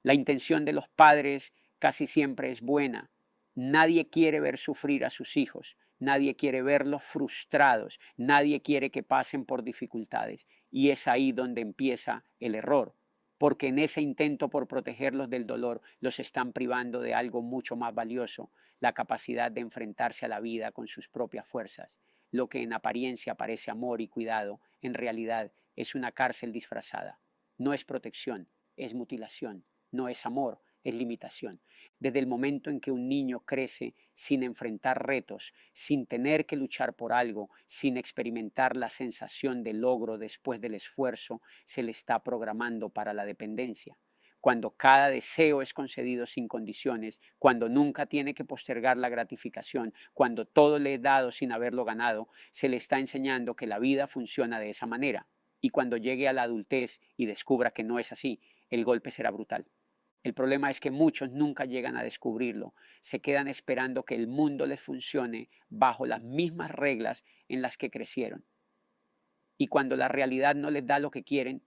La intención de los padres casi siempre es buena. Nadie quiere ver sufrir a sus hijos, nadie quiere verlos frustrados, nadie quiere que pasen por dificultades. Y es ahí donde empieza el error, porque en ese intento por protegerlos del dolor los están privando de algo mucho más valioso, la capacidad de enfrentarse a la vida con sus propias fuerzas. Lo que en apariencia parece amor y cuidado, en realidad es una cárcel disfrazada. No es protección, es mutilación. No es amor, es limitación. Desde el momento en que un niño crece sin enfrentar retos, sin tener que luchar por algo, sin experimentar la sensación de logro después del esfuerzo, se le está programando para la dependencia. Cuando cada deseo es concedido sin condiciones, cuando nunca tiene que postergar la gratificación, cuando todo le es dado sin haberlo ganado, se le está enseñando que la vida funciona de esa manera. Y cuando llegue a la adultez y descubra que no es así, el golpe será brutal. El problema es que muchos nunca llegan a descubrirlo, se quedan esperando que el mundo les funcione bajo las mismas reglas en las que crecieron. Y cuando la realidad no les da lo que quieren,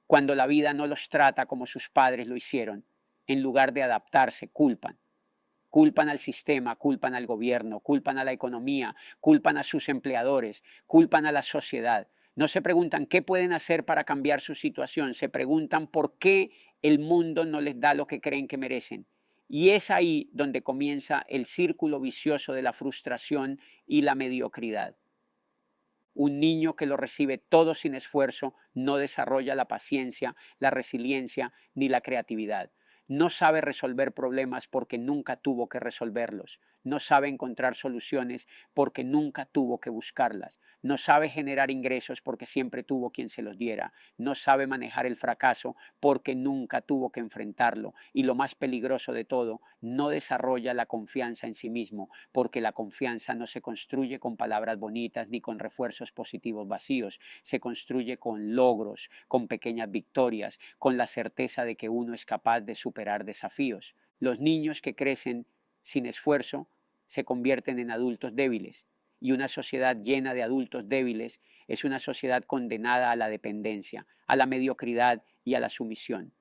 cuando la vida no los trata como sus padres lo hicieron, en lugar de adaptarse, culpan. Culpan al sistema, culpan al gobierno, culpan a la economía, culpan a sus empleadores, culpan a la sociedad. No se preguntan qué pueden hacer para cambiar su situación, se preguntan por qué el mundo no les da lo que creen que merecen. Y es ahí donde comienza el círculo vicioso de la frustración y la mediocridad. Un niño que lo recibe todo sin esfuerzo no desarrolla la paciencia, la resiliencia ni la creatividad. No sabe resolver problemas porque nunca tuvo que resolverlos. No sabe encontrar soluciones porque nunca tuvo que buscarlas. No sabe generar ingresos porque siempre tuvo quien se los diera. No sabe manejar el fracaso porque nunca tuvo que enfrentarlo. Y lo más peligroso de todo, no desarrolla la confianza en sí mismo, porque la confianza no se construye con palabras bonitas ni con refuerzos positivos vacíos. Se construye con logros, con pequeñas victorias, con la certeza de que uno es capaz de superar desafíos. Los niños que crecen sin esfuerzo se convierten en adultos débiles, y una sociedad llena de adultos débiles es una sociedad condenada a la dependencia, a la mediocridad y a la sumisión.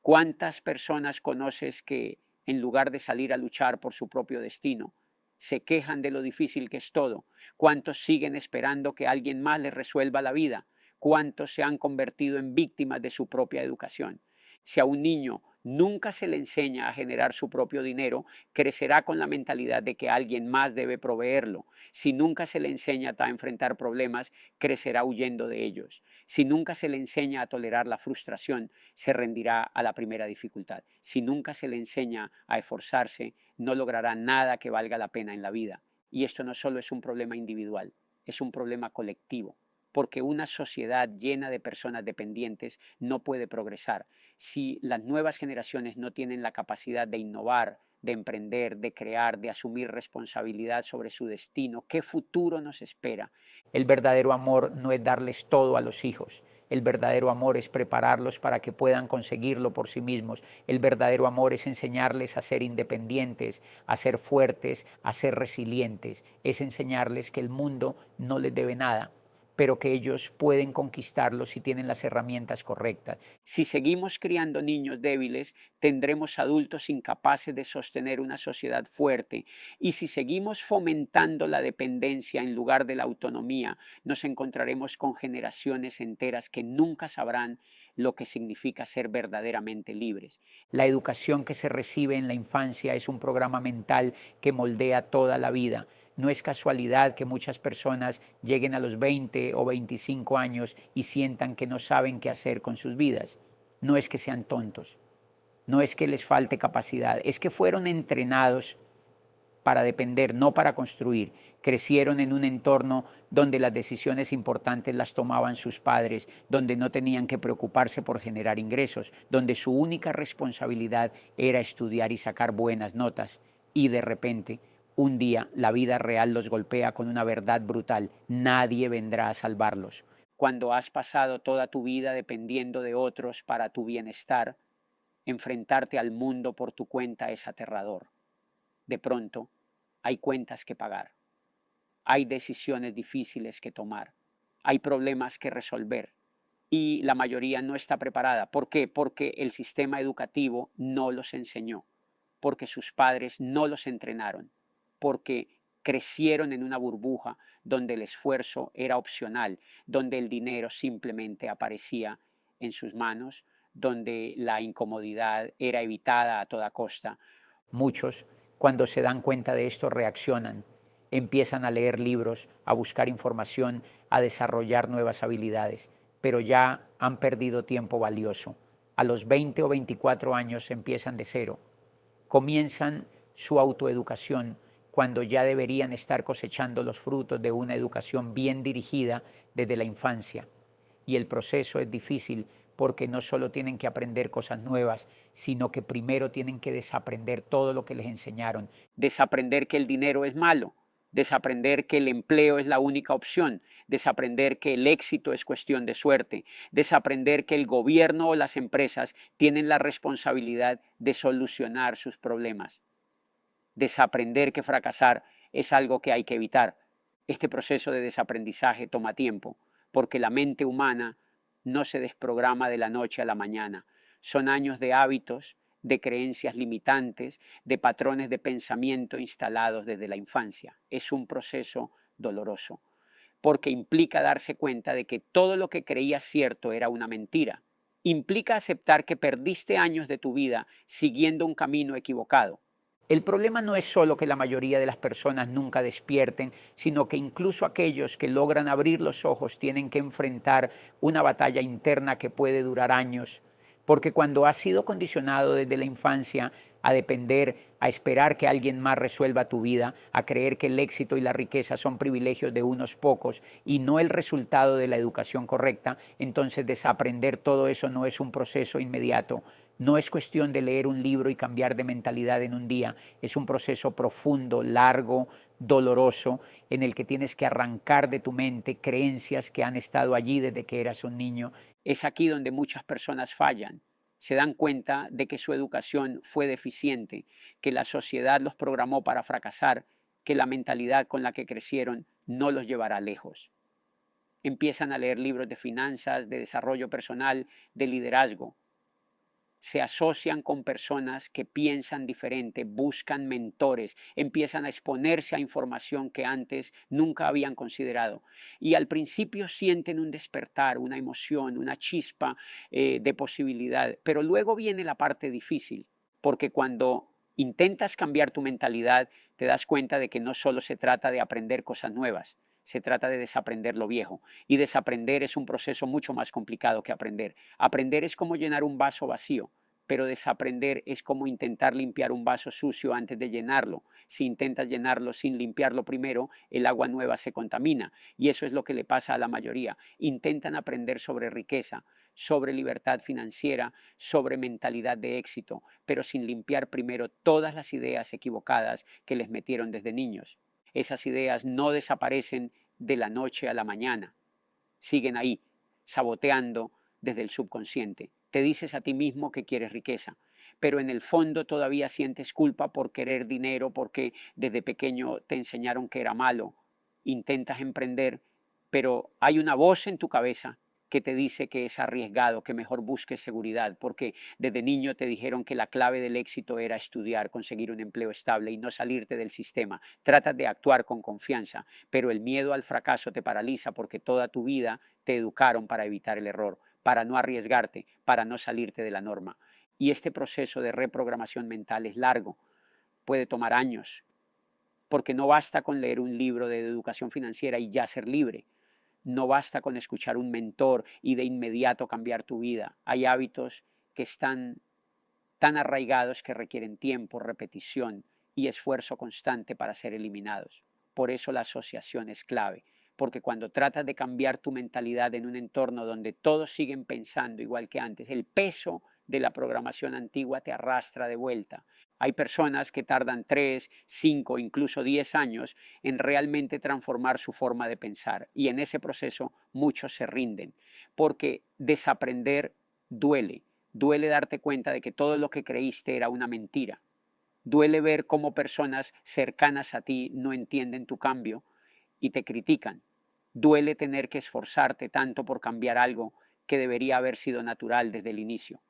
¿Cuántas personas conoces que, en lugar de salir a luchar por su propio destino, se quejan de lo difícil que es todo? ¿Cuántos siguen esperando que alguien más les resuelva la vida? ¿Cuántos se han convertido en víctimas de su propia educación? Si a un niño nunca se le enseña a generar su propio dinero, crecerá con la mentalidad de que alguien más debe proveerlo. Si nunca se le enseña a enfrentar problemas, crecerá huyendo de ellos. Si nunca se le enseña a tolerar la frustración, se rendirá a la primera dificultad. Si nunca se le enseña a esforzarse, no logrará nada que valga la pena en la vida. Y esto no solo es un problema individual, es un problema colectivo, porque una sociedad llena de personas dependientes no puede progresar. Si las nuevas generaciones no tienen la capacidad de innovar, de emprender, de crear, de asumir responsabilidad sobre su destino, ¿qué futuro nos espera? El verdadero amor no es darles todo a los hijos. El verdadero amor es prepararlos para que puedan conseguirlo por sí mismos. El verdadero amor es enseñarles a ser independientes, a ser fuertes, a ser resilientes. Es enseñarles que el mundo no les debe nada, pero que ellos pueden conquistarlo si tienen las herramientas correctas. Si seguimos criando niños débiles, tendremos adultos incapaces de sostener una sociedad fuerte. Y si seguimos fomentando la dependencia en lugar de la autonomía, nos encontraremos con generaciones enteras que nunca sabrán lo que significa ser verdaderamente libres. La educación que se recibe en la infancia es un programa mental que moldea toda la vida. No es casualidad que muchas personas lleguen a los 20 o 25 años y sientan que no saben qué hacer con sus vidas. No es que sean tontos, no es que les falte capacidad, es que fueron entrenados para depender, no para construir. Crecieron en un entorno donde las decisiones importantes las tomaban sus padres, donde no tenían que preocuparse por generar ingresos, donde su única responsabilidad era estudiar y sacar buenas notas. Y de repente, un día, la vida real los golpea con una verdad brutal: nadie vendrá a salvarlos. Cuando has pasado toda tu vida dependiendo de otros para tu bienestar, enfrentarte al mundo por tu cuenta es aterrador. De pronto, hay cuentas que pagar, hay decisiones difíciles que tomar, hay problemas que resolver. y la mayoría no está preparada. ¿Por qué? Porque el sistema educativo no los enseñó, porque sus padres no los entrenaron, porque crecieron en una burbuja donde el esfuerzo era opcional, donde el dinero simplemente aparecía en sus manos, donde la incomodidad era evitada a toda costa. Muchos, cuando se dan cuenta de esto, reaccionan, empiezan a leer libros, a buscar información, a desarrollar nuevas habilidades, pero ya han perdido tiempo valioso. A los 20 o 24 años empiezan de cero, comienzan su autoeducación cuando ya deberían estar cosechando los frutos de una educación bien dirigida desde la infancia. Y el proceso es difícil porque no solo tienen que aprender cosas nuevas, sino que primero tienen que desaprender todo lo que les enseñaron. Desaprender que el dinero es malo, desaprender que el empleo es la única opción, desaprender que el éxito es cuestión de suerte, desaprender que el gobierno o las empresas tienen la responsabilidad de solucionar sus problemas, desaprender que fracasar es algo que hay que evitar. Este proceso de desaprendizaje toma tiempo, porque la mente humana no se desprograma de la noche a la mañana. Son años de hábitos, de creencias limitantes, de patrones de pensamiento instalados desde la infancia. Es un proceso doloroso, porque implica darse cuenta de que todo lo que creías cierto era una mentira. Implica aceptar que perdiste años de tu vida siguiendo un camino equivocado. El problema no es solo que la mayoría de las personas nunca despierten, sino que incluso aquellos que logran abrir los ojos tienen que enfrentar una batalla interna que puede durar años, porque cuando has sido condicionado desde la infancia a depender, a esperar que alguien más resuelva tu vida, a creer que el éxito y la riqueza son privilegios de unos pocos y no el resultado de la educación correcta, entonces desaprender todo eso no es un proceso inmediato. No es cuestión de leer un libro y cambiar de mentalidad en un día, es un proceso profundo, largo, doloroso, en el que tienes que arrancar de tu mente creencias que han estado allí desde que eras un niño. Es aquí donde muchas personas fallan. Se dan cuenta de que su educación fue deficiente, que la sociedad los programó para fracasar, que la mentalidad con la que crecieron no los llevará lejos. Empiezan a leer libros de finanzas, de desarrollo personal, de liderazgo. Se asocian con personas que piensan diferente, buscan mentores, empiezan a exponerse a información que antes nunca habían considerado. Y al principio sienten un despertar, una emoción, una chispa de posibilidad, pero luego viene la parte difícil, porque cuando intentas cambiar tu mentalidad, te das cuenta de que no solo se trata de aprender cosas nuevas, se trata de desaprender lo viejo. Y desaprender es un proceso mucho más complicado que aprender. Aprender es como llenar un vaso vacío, pero desaprender es como intentar limpiar un vaso sucio antes de llenarlo. Si intentas llenarlo sin limpiarlo primero, el agua nueva se contamina. Y eso es lo que le pasa a la mayoría. Intentan aprender sobre riqueza, sobre libertad financiera, sobre mentalidad de éxito, pero sin limpiar primero todas las ideas equivocadas que les metieron desde niños. Esas ideas no desaparecen de la noche a la mañana, siguen ahí, saboteando desde el subconsciente. Te dices a ti mismo que quieres riqueza, pero en el fondo todavía sientes culpa por querer dinero porque desde pequeño te enseñaron que era malo. Intentas emprender, pero hay una voz en tu cabeza que te dice que es arriesgado, que mejor busques seguridad, porque desde niño te dijeron que la clave del éxito era estudiar, conseguir un empleo estable y no salirte del sistema. Tratas de actuar con confianza, pero el miedo al fracaso te paraliza porque toda tu vida te educaron para evitar el error, para no arriesgarte, para no salirte de la norma. Y este proceso de reprogramación mental es largo, puede tomar años, porque no basta con leer un libro de educación financiera y ya ser libre. No basta con escuchar un mentor y de inmediato cambiar tu vida. Hay hábitos que están tan arraigados que requieren tiempo, repetición y esfuerzo constante para ser eliminados. Por eso la asociación es clave, porque cuando tratas de cambiar tu mentalidad en un entorno donde todos siguen pensando igual que antes, el peso de la programación antigua te arrastra de vuelta. Hay personas que tardan 3, 5, incluso 10 años en realmente transformar su forma de pensar y en ese proceso muchos se rinden, porque desaprender duele. Duele darte cuenta de que todo lo que creíste era una mentira. Duele ver cómo personas cercanas a ti no entienden tu cambio y te critican. Duele tener que esforzarte tanto por cambiar algo que debería haber sido natural desde el inicio.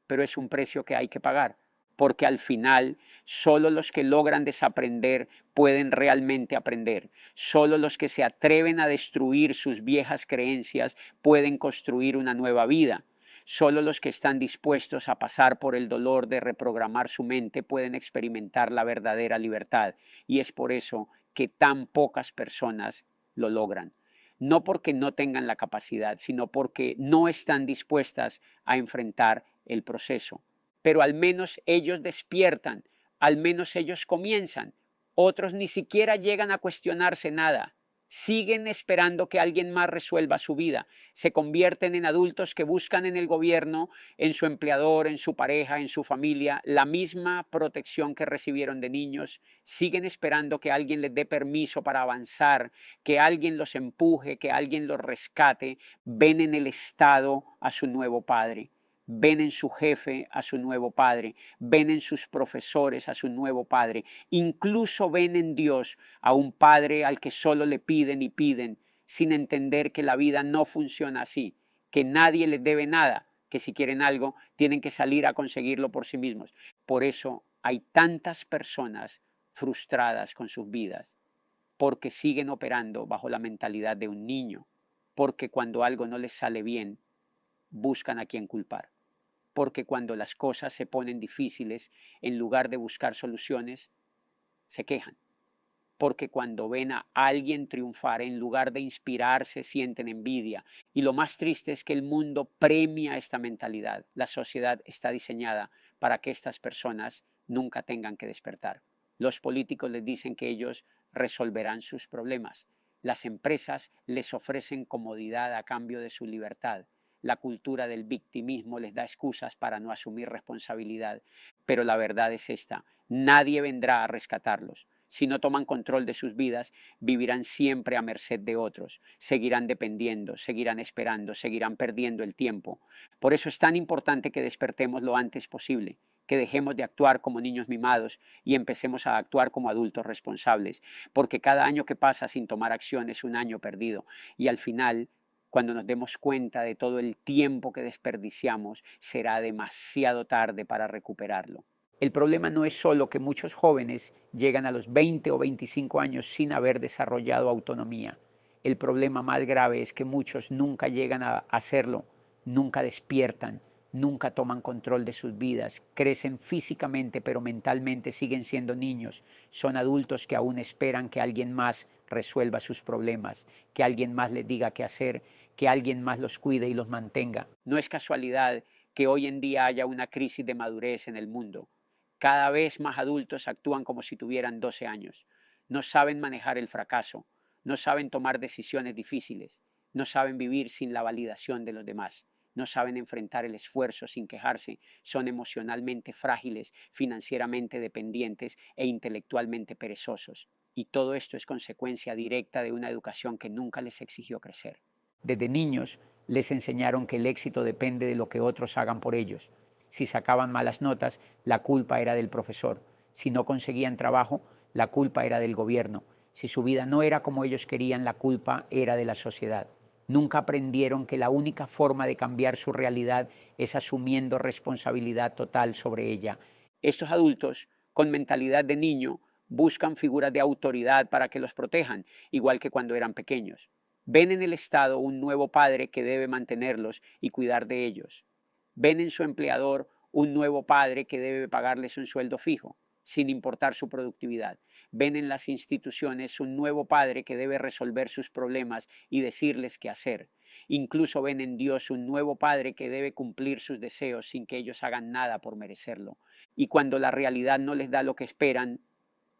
Pero es un precio que hay que pagar, porque al final solo los que logran desaprender pueden realmente aprender. Solo los que se atreven a destruir sus viejas creencias pueden construir una nueva vida. Solo los que están dispuestos a pasar por el dolor de reprogramar su mente pueden experimentar la verdadera libertad. Y es por eso que tan pocas personas lo logran. No porque no tengan la capacidad, sino porque no están dispuestas a enfrentar el proceso. Pero al menos ellos despiertan, al menos ellos comienzan. Otros ni siquiera llegan a cuestionarse nada. Siguen esperando que alguien más resuelva su vida. Se convierten en adultos que buscan en el gobierno, en su empleador, en su pareja, en su familia, la misma protección que recibieron de niños. Siguen esperando que alguien les dé permiso para avanzar, que alguien los empuje, que alguien los rescate. Ven en el Estado a su nuevo padre. Ven en su jefe a su nuevo padre, ven en sus profesores a su nuevo padre, incluso ven en Dios a un padre al que solo le piden y piden, sin entender que la vida no funciona así, que nadie les debe nada, que si quieren algo tienen que salir a conseguirlo por sí mismos. Por eso hay tantas personas frustradas con sus vidas, porque siguen operando bajo la mentalidad de un niño, porque cuando algo no les sale bien, buscan a quien culpar. Porque cuando las cosas se ponen difíciles, en lugar de buscar soluciones, se quejan. Porque cuando ven a alguien triunfar, en lugar de inspirarse, sienten envidia. Y lo más triste es que el mundo premia esta mentalidad. La sociedad está diseñada para que estas personas nunca tengan que despertar. Los políticos les dicen que ellos resolverán sus problemas. Las empresas les ofrecen comodidad a cambio de su libertad. La cultura del victimismo les da excusas para no asumir responsabilidad. Pero la verdad es esta: nadie vendrá a rescatarlos. Si no toman control de sus vidas, vivirán siempre a merced de otros, seguirán dependiendo, seguirán esperando, seguirán perdiendo el tiempo. Por eso es tan importante que despertemos lo antes posible, que dejemos de actuar como niños mimados y empecemos a actuar como adultos responsables, porque cada año que pasa sin tomar acción es un año perdido y al final, cuando nos demos cuenta de todo el tiempo que desperdiciamos, será demasiado tarde para recuperarlo. El problema no es solo que muchos jóvenes llegan a los 20 o 25 años sin haber desarrollado autonomía. El problema más grave es que muchos nunca llegan a hacerlo, nunca despiertan, nunca toman control de sus vidas, crecen físicamente pero mentalmente siguen siendo niños, son adultos que aún esperan que alguien más resuelva sus problemas, que alguien más les diga qué hacer, que alguien más los cuide y los mantenga. No es casualidad que hoy en día haya una crisis de madurez en el mundo. Cada vez más adultos actúan como si tuvieran 12 años. No saben manejar el fracaso, no saben tomar decisiones difíciles, no saben vivir sin la validación de los demás, no saben enfrentar el esfuerzo sin quejarse, son emocionalmente frágiles, financieramente dependientes e intelectualmente perezosos. Y todo esto es consecuencia directa de una educación que nunca les exigió crecer. Desde niños les enseñaron que el éxito depende de lo que otros hagan por ellos. Si sacaban malas notas, la culpa era del profesor. Si no conseguían trabajo, la culpa era del gobierno. Si su vida no era como ellos querían, la culpa era de la sociedad. Nunca aprendieron que la única forma de cambiar su realidad es asumiendo responsabilidad total sobre ella. Estos adultos, con mentalidad de niño, buscan figuras de autoridad para que los protejan, igual que cuando eran pequeños. Ven en el Estado un nuevo padre que debe mantenerlos y cuidar de ellos. Ven en su empleador un nuevo padre que debe pagarles un sueldo fijo, sin importar su productividad. Ven en las instituciones un nuevo padre que debe resolver sus problemas y decirles qué hacer. Incluso ven en Dios un nuevo padre que debe cumplir sus deseos sin que ellos hagan nada por merecerlo. Y cuando la realidad no les da lo que esperan,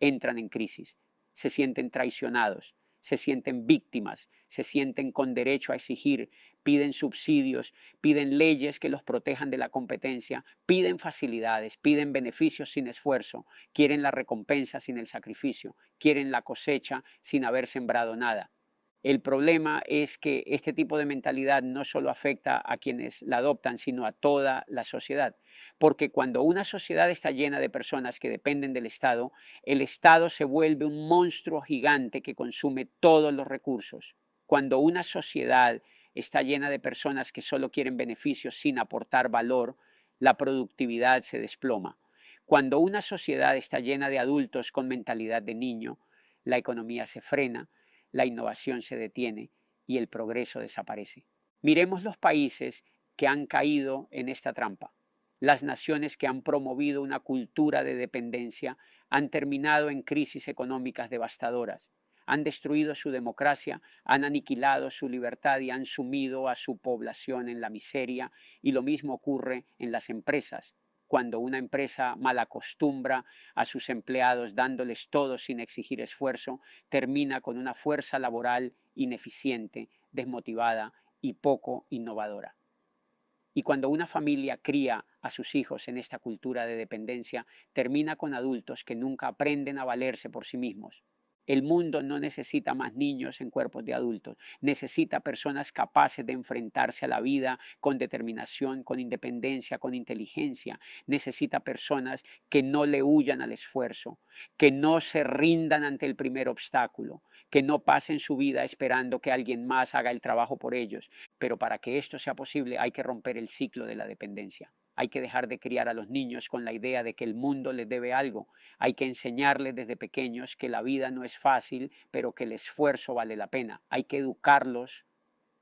entran en crisis, se sienten traicionados, se sienten víctimas, se sienten con derecho a exigir, piden subsidios, piden leyes que los protejan de la competencia, piden facilidades, piden beneficios sin esfuerzo, quieren la recompensa sin el sacrificio, quieren la cosecha sin haber sembrado nada. El problema es que este tipo de mentalidad no solo afecta a quienes la adoptan, sino a toda la sociedad. Porque cuando una sociedad está llena de personas que dependen del Estado, el Estado se vuelve un monstruo gigante que consume todos los recursos. Cuando una sociedad está llena de personas que solo quieren beneficios sin aportar valor, la productividad se desploma. Cuando una sociedad está llena de adultos con mentalidad de niño, la economía se frena, la innovación se detiene y el progreso desaparece. Miremos los países que han caído en esta trampa. Las naciones que han promovido una cultura de dependencia han terminado en crisis económicas devastadoras. Han destruido su democracia, han aniquilado su libertad y han sumido a su población en la miseria. Y lo mismo ocurre en las empresas. Cuando una empresa malacostumbra a sus empleados dándoles todo sin exigir esfuerzo, termina con una fuerza laboral ineficiente, desmotivada y poco innovadora. Y cuando una familia cría a sus hijos en esta cultura de dependencia, termina con adultos que nunca aprenden a valerse por sí mismos. El mundo no necesita más niños en cuerpos de adultos, necesita personas capaces de enfrentarse a la vida con determinación, con independencia, con inteligencia. Necesita personas que no le huyan al esfuerzo, que no se rindan ante el primer obstáculo, que no pasen su vida esperando que alguien más haga el trabajo por ellos. Pero para que esto sea posible hay que romper el ciclo de la dependencia. Hay que dejar de criar a los niños con la idea de que el mundo les debe algo. Hay que enseñarles desde pequeños que la vida no es fácil, pero que el esfuerzo vale la pena. Hay que educarlos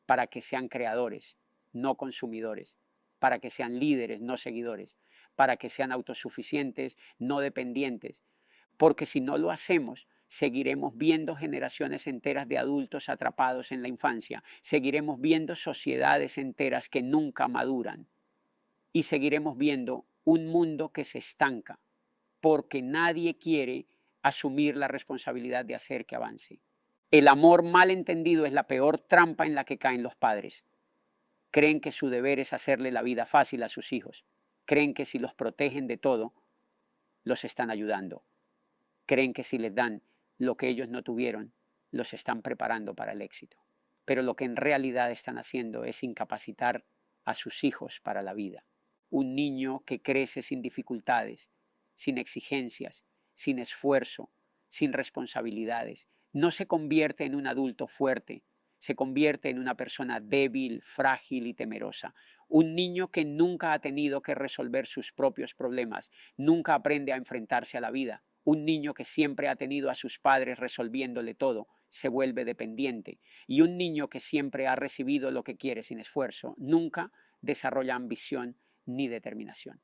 para que sean creadores, no consumidores, para que sean líderes, no seguidores, para que sean autosuficientes, no dependientes. Porque si no lo hacemos, seguiremos viendo generaciones enteras de adultos atrapados en la infancia, seguiremos viendo sociedades enteras que nunca maduran y seguiremos viendo un mundo que se estanca porque nadie quiere asumir la responsabilidad de hacer que avance. El amor mal entendido es la peor trampa en la que caen los padres. Creen que su deber es hacerle la vida fácil a sus hijos. Creen que si los protegen de todo, los están ayudando. Creen que si les dan lo que ellos no tuvieron, los están preparando para el éxito. Pero lo que en realidad están haciendo es incapacitar a sus hijos para la vida. Un niño que crece sin dificultades, sin exigencias, sin esfuerzo, sin responsabilidades, no se convierte en un adulto fuerte, se convierte en una persona débil, frágil y temerosa. Un niño que nunca ha tenido que resolver sus propios problemas, nunca aprende a enfrentarse a la vida. Un niño que siempre ha tenido a sus padres resolviéndole todo, se vuelve dependiente. Y un niño que siempre ha recibido lo que quiere sin esfuerzo, nunca desarrolla ambición ni determinación.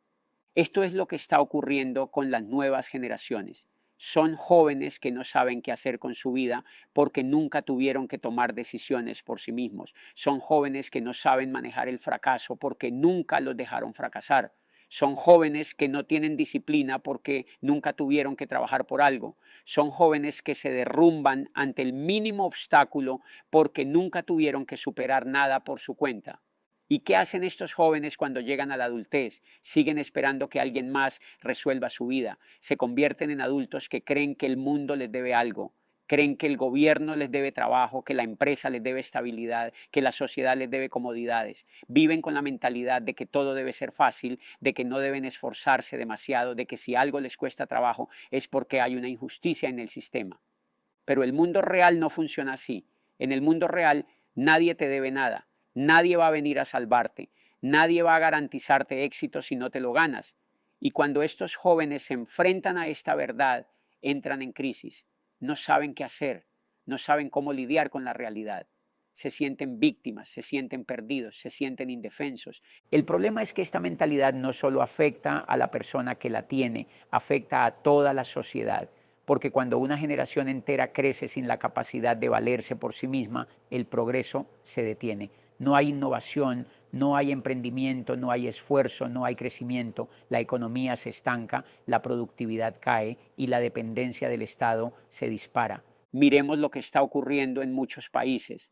Esto es lo que está ocurriendo con las nuevas generaciones. Son jóvenes que no saben qué hacer con su vida porque nunca tuvieron que tomar decisiones por sí mismos. Son jóvenes que no saben manejar el fracaso porque nunca los dejaron fracasar. Son jóvenes que no tienen disciplina porque nunca tuvieron que trabajar por algo. Son jóvenes que se derrumban ante el mínimo obstáculo porque nunca tuvieron que superar nada por su cuenta. ¿Y qué hacen estos jóvenes cuando llegan a la adultez? Siguen esperando que alguien más resuelva su vida. Se convierten en adultos que creen que el mundo les debe algo. Creen que el gobierno les debe trabajo, que la empresa les debe estabilidad, que la sociedad les debe comodidades. Viven con la mentalidad de que todo debe ser fácil, de que no deben esforzarse demasiado, de que si algo les cuesta trabajo es porque hay una injusticia en el sistema. Pero el mundo real no funciona así. En el mundo real nadie te debe nada. Nadie va a venir a salvarte. Nadie va a garantizarte éxito si no te lo ganas. Y cuando estos jóvenes se enfrentan a esta verdad, entran en crisis. No saben qué hacer. No saben cómo lidiar con la realidad. Se sienten víctimas, se sienten perdidos, se sienten indefensos. El problema es que esta mentalidad no solo afecta a la persona que la tiene, afecta a toda la sociedad. Porque cuando una generación entera crece sin la capacidad de valerse por sí misma, el progreso se detiene. No hay innovación, no hay emprendimiento, no hay esfuerzo, no hay crecimiento, la economía se estanca, la productividad cae y la dependencia del Estado se dispara. Miremos lo que está ocurriendo en muchos países.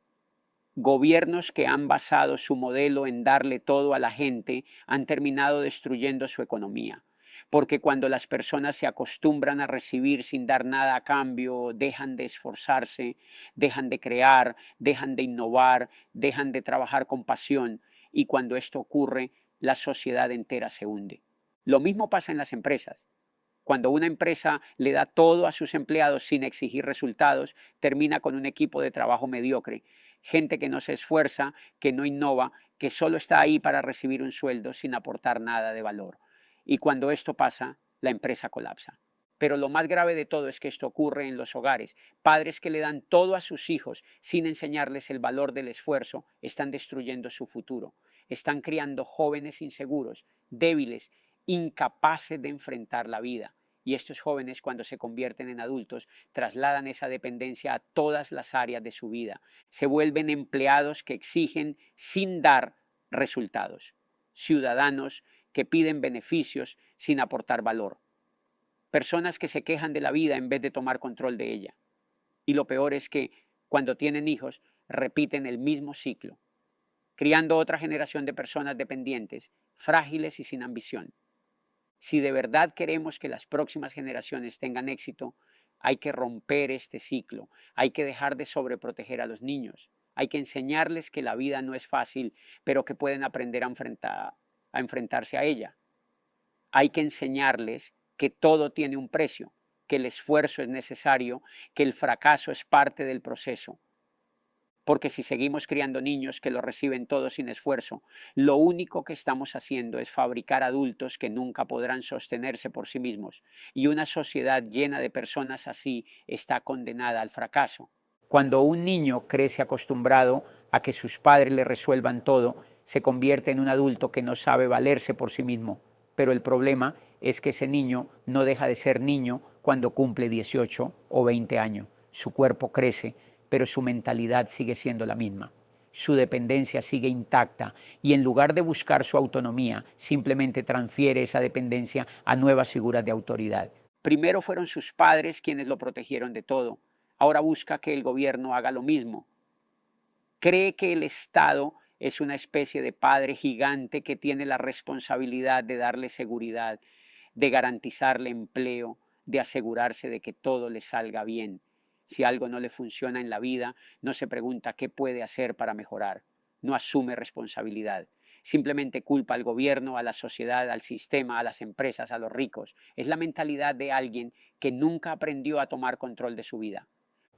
Gobiernos que han basado su modelo en darle todo a la gente han terminado destruyendo su economía. Porque cuando las personas se acostumbran a recibir sin dar nada a cambio, dejan de esforzarse, dejan de crear, dejan de innovar, dejan de trabajar con pasión. Y cuando esto ocurre, la sociedad entera se hunde. Lo mismo pasa en las empresas. Cuando una empresa le da todo a sus empleados sin exigir resultados, termina con un equipo de trabajo mediocre. gente que no se esfuerza, que no innova, que solo está ahí para recibir un sueldo sin aportar nada de valor. Y cuando esto pasa, la empresa colapsa. Pero lo más grave de todo es que esto ocurre en los hogares. Padres que le dan todo a sus hijos sin enseñarles el valor del esfuerzo están destruyendo su futuro. Están criando jóvenes inseguros, débiles, incapaces de enfrentar la vida. Y estos jóvenes, cuando se convierten en adultos, trasladan esa dependencia a todas las áreas de su vida. Se vuelven empleados que exigen sin dar resultados. Ciudadanos que piden beneficios sin aportar valor. Personas que se quejan de la vida en vez de tomar control de ella. Y lo peor es que cuando tienen hijos repiten el mismo ciclo, criando otra generación de personas dependientes, frágiles y sin ambición. Si de verdad queremos que las próximas generaciones tengan éxito, hay que romper este ciclo, hay que dejar de sobreproteger a los niños, hay que enseñarles que la vida no es fácil, pero que pueden aprender a enfrentarse a ella. Hay que enseñarles que todo tiene un precio, que el esfuerzo es necesario, que el fracaso es parte del proceso. Porque si seguimos criando niños que lo reciben todo sin esfuerzo, lo único que estamos haciendo es fabricar adultos que nunca podrán sostenerse por sí mismos. Y una sociedad llena de personas así está condenada al fracaso. Cuando un niño crece acostumbrado a que sus padres le resuelvan todo, se convierte en un adulto que no sabe valerse por sí mismo. Pero el problema es que ese niño no deja de ser niño cuando cumple 18 o 20 años. Su cuerpo crece, pero su mentalidad sigue siendo la misma. Su dependencia sigue intacta y en lugar de buscar su autonomía, simplemente transfiere esa dependencia a nuevas figuras de autoridad. Primero fueron sus padres quienes lo protegieron de todo. Ahora busca que el gobierno haga lo mismo. Cree que el Estado es una especie de padre gigante que tiene la responsabilidad de darle seguridad, de garantizarle empleo, de asegurarse de que todo le salga bien. Si algo no le funciona en la vida, no se pregunta qué puede hacer para mejorar. No asume responsabilidad. Simplemente culpa al gobierno, a la sociedad, al sistema, a las empresas, a los ricos. Es la mentalidad de alguien que nunca aprendió a tomar control de su vida.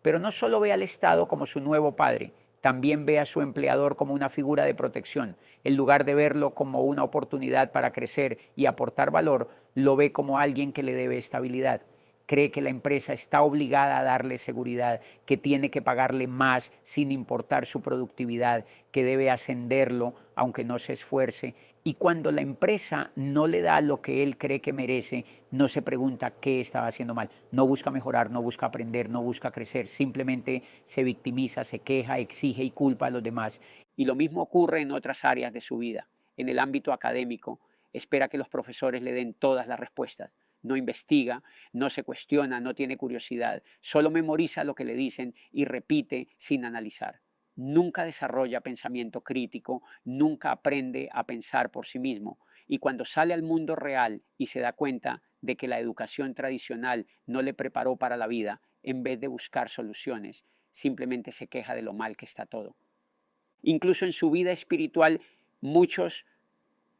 Pero no solo ve al Estado como su nuevo padre, también ve a su empleador como una figura de protección. En lugar de verlo como una oportunidad para crecer y aportar valor, lo ve como alguien que le debe estabilidad. Cree que la empresa está obligada a darle seguridad, que tiene que pagarle más sin importar su productividad, que debe ascenderlo aunque no se esfuerce. Y cuando la empresa no le da lo que él cree que merece, no se pregunta qué estaba haciendo mal. No busca mejorar, no busca aprender, no busca crecer. Simplemente se victimiza, se queja, exige y culpa a los demás. Y lo mismo ocurre en otras áreas de su vida. En el ámbito académico, espera que los profesores le den todas las respuestas. No investiga, no se cuestiona, no tiene curiosidad, solo memoriza lo que le dicen y repite sin analizar. Nunca desarrolla pensamiento crítico, nunca aprende a pensar por sí mismo. Y cuando sale al mundo real y se da cuenta de que la educación tradicional no le preparó para la vida, en vez de buscar soluciones, simplemente se queja de lo mal que está todo. Incluso en su vida espiritual, muchos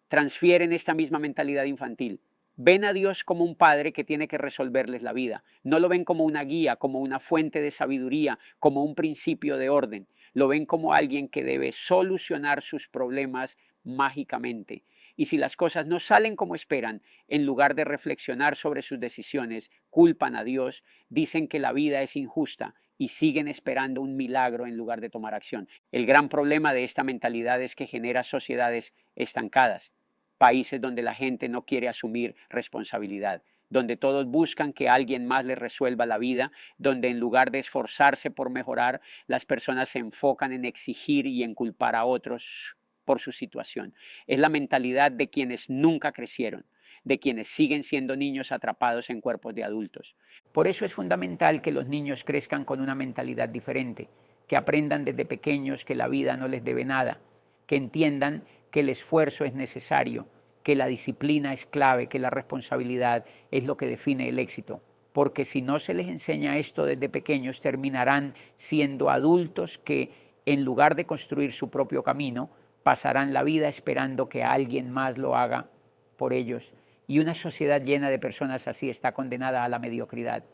transfieren esta misma mentalidad infantil. Ven a Dios como un padre que tiene que resolverles la vida. No lo ven como una guía, como una fuente de sabiduría, como un principio de orden. Lo ven como alguien que debe solucionar sus problemas mágicamente. Y si las cosas no salen como esperan, en lugar de reflexionar sobre sus decisiones, culpan a Dios, dicen que la vida es injusta y siguen esperando un milagro en lugar de tomar acción. El gran problema de esta mentalidad es que genera sociedades estancadas. Países donde la gente no quiere asumir responsabilidad, donde todos buscan que alguien más les resuelva la vida, donde en lugar de esforzarse por mejorar, las personas se enfocan en exigir y en culpar a otros por su situación. Es la mentalidad de quienes nunca crecieron, de quienes siguen siendo niños atrapados en cuerpos de adultos. Por eso es fundamental que los niños crezcan con una mentalidad diferente, que aprendan desde pequeños que la vida no les debe nada, que entiendan que el esfuerzo es necesario, que la disciplina es clave, que la responsabilidad es lo que define el éxito. Porque si no se les enseña esto desde pequeños, terminarán siendo adultos que, en lugar de construir su propio camino, pasarán la vida esperando que alguien más lo haga por ellos. Y una sociedad llena de personas así está condenada a la mediocridad.